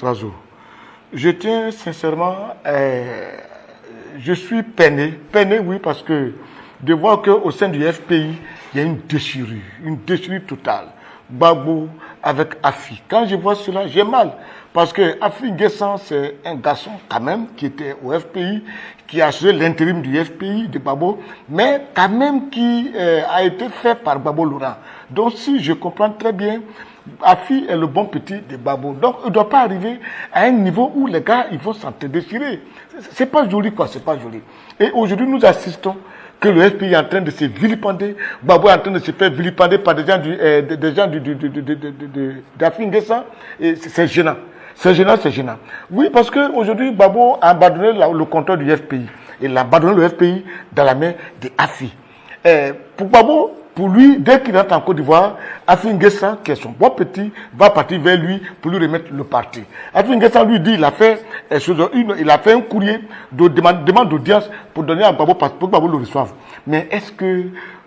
Razo, je tiens sincèrement, je suis peiné oui, parce que de voir qu'au sein du FPI, il y a une déchirure totale. Gbagbo avec Afi. Quand je vois cela, j'ai mal. Parce que Afi N'Guessan, c'est un garçon quand même qui était au FPI, qui a assuré l'intérim du FPI de Gbagbo, mais quand même qui a été fait par Gbagbo Laurent. Donc si je comprends très bien, Afi est le bon petit de Gbagbo. Donc il ne doit pas arriver à un niveau où les gars ils vont s'entredéchirer. C'est pas joli quoi, c'est pas joli. Et aujourd'hui nous assistons que le FPI est en train de se vilipender, Gbagbo est en train de se faire vilipender par des gens d'Afi N'Guessan, et c'est gênant. C'est gênant. Oui, parce qu'aujourd'hui, Gbagbo a abandonné le contrôle du FPI. Il a abandonné le FPI dans la main de Afi. Pour Gbagbo, pour lui, dès qu'il rentre en Côte d'Ivoire, Afi N'Guessan, qui est son bon petit, va partir vers lui pour lui remettre le parti. Afi N'Guessan lui dit, il a fait un courrier de demande d'audience pour donner à Gbagbo, pour que Gbagbo le reçoive. Mais est-ce que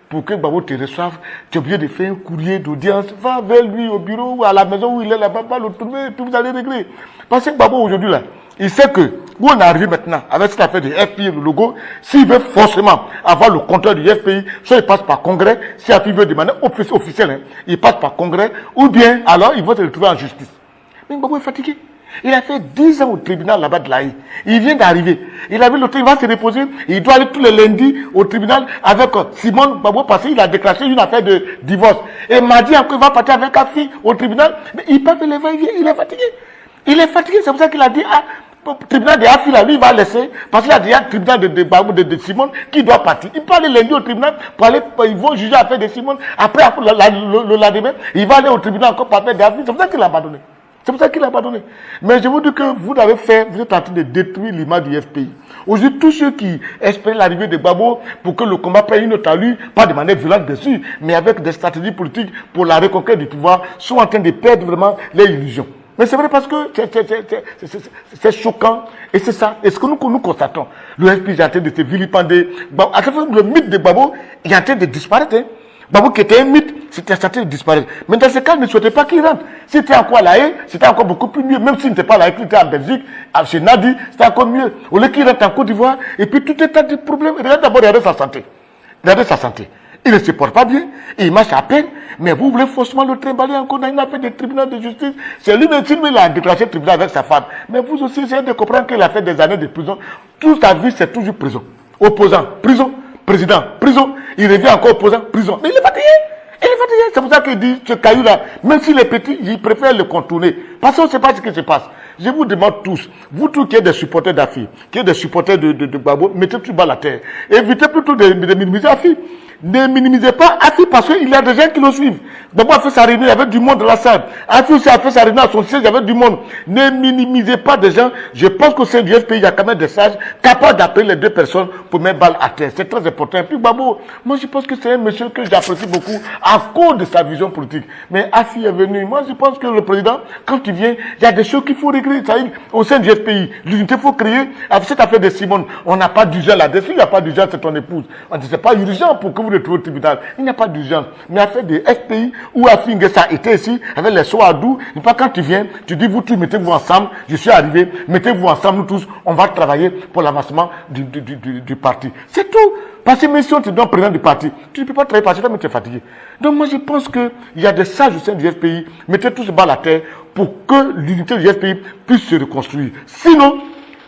pour que Gbagbo te reçoive, tu es obligé de faire un courrier d'audience, va vers lui au bureau ou à la maison où il est là-bas, va le trouver, et puis vous allez régler. Parce que Gbagbo aujourd'hui là, il sait que où on est arrivé maintenant avec cette affaire du FPI, le logo, s'il veut forcément avoir le contrôle du FPI, soit il passe par congrès, si Afi veut de manière officielle, il passe par congrès, ou bien alors il va se retrouver en justice. Mais Gbagbo est fatigué. Il a fait 10 ans au tribunal là-bas de l'AI. Il vient d'arriver. Il a vu le tribunal, il va se reposer. Il doit aller tous les lundis au tribunal avec Simone Gbagbo parce qu'il a déclenché une affaire de divorce. Et mardi encore, il va partir avec Afi au tribunal. Mais il peut faire les va-et-vient. Il est fatigué. Il est fatigué. C'est pour ça qu'il a dit, le tribunal de Afi là, lui, il va laisser. Parce qu'il a dit, il y a le tribunal de Simone qui doit partir. Il peut aller lundi au tribunal pour aller, ils vont juger l'affaire de Simone. Après, le lendemain, il va aller au tribunal encore pour faire des Afi. C'est pour ça qu'il a abandonné. C'est pour ça qu'il a abandonné. Mais je vous dis que vous êtes en train de détruire l'image du FPI. Aujourd'hui, tous ceux qui espèrent l'arrivée de Gbagbo pour que le combat prenne une autre allure, pas de manière violente bien sûr, mais avec des stratégies politiques pour la reconquête du pouvoir, sont en train de perdre vraiment les illusions. Mais c'est vrai parce que c'est choquant et c'est ça. Et ce que nous constatons, le FPI est en train de se vilipender. À chaque fois, le mythe de Gbagbo est en train de disparaître. Gbagbo qui était un mythe, c'était en train de disparaître. Mais dans ce cas, ne souhaitait pas qu'il rentre. C'était encore à La Haye, c'était encore beaucoup plus mieux. Même s'il n'était pas à La Haye, qu'il était en Belgique, chez Nadi, c'était encore mieux. Au lieu qu'il rentre en Côte d'Ivoire, et puis tout est tas de problèmes. Regardez sa santé. Il ne se porte pas bien, il marche à peine, mais vous voulez forcément le trimballer encore dans une affaire de tribunal de justice. C'est lui-même qui a déclenché le tribunal avec sa femme. Mais vous aussi, essayez de comprendre qu'il a fait des années de prison. Toute sa vie, c'est toujours prison. Opposant, prison. Président, prison. Il revient encore opposant, prison. Mais il est fatigué. C'est pour ça qu'il dit, ce caillou-là, même s'il est petit, il préfère le contourner. Parce qu'on ne sait pas ce qui se passe. Je vous demande tous, vous tous qui êtes des supporters d'Afi, qui êtes des supporters de Gbagbo, mettez tout bas la terre. Évitez plutôt de minimiser Afi. Ne minimisez pas Afi parce qu'il y a des gens qui le suivent. Gbagbo a fait sa réunion, il y avait du monde dans la salle. Afi aussi a fait sa réunion à son siège, il y avait du monde. Ne minimisez pas des gens. Je pense qu'au sein du FPI, il y a quand même des sages capables d'appeler les deux personnes pour mettre balle à terre. C'est très important. Et puis Gbagbo, moi je pense que c'est un monsieur que j'apprécie beaucoup à cause de sa vision politique. Mais Afi est venu. Moi je pense que le président, quand il vient, il y a des choses qu'il faut régler. Au sein du FPI, l'unité faut créer. Avec cette affaire de Simone, on n'a pas d'urgence là-dessus. Il n'y a pas d'urgence, c'est ton épouse. On dit c'est pas urgent pour que vous le trouviez au tribunal. Il n'y a pas d'urgence. Mais affaire de FPI, où Afi N'Guessan était ici, avec les soins à doux, pas quand tu viens, tu dis vous tous, mettez-vous ensemble, je suis arrivé, mettez-vous ensemble, nous tous, on va travailler pour l'avancement du parti. C'est tout. Parce que même si on te donne président du parti, tu ne peux pas travailler parce que tu es fatigué. Donc moi je pense qu'il y a des sages au sein du FPI, mettez tous bas à la terre pour que l'unité du FPI puisse se reconstruire. Sinon,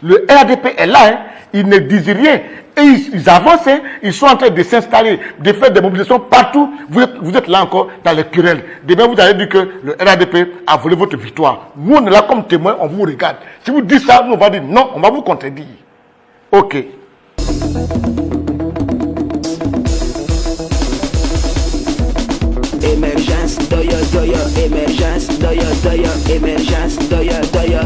le RDP est là, ils ne disent rien. Et ils avancent, ils sont en train de s'installer, de faire des mobilisations partout. Vous êtes là encore dans les querelles. Demain, vous allez dire que le RDP a volé votre victoire. Nous, on est là comme témoins, on vous regarde. Si vous dites ça, nous, on va dire non, on va vous contredire. Ok. Émergence, doya, émergence, doya, émergence, doya.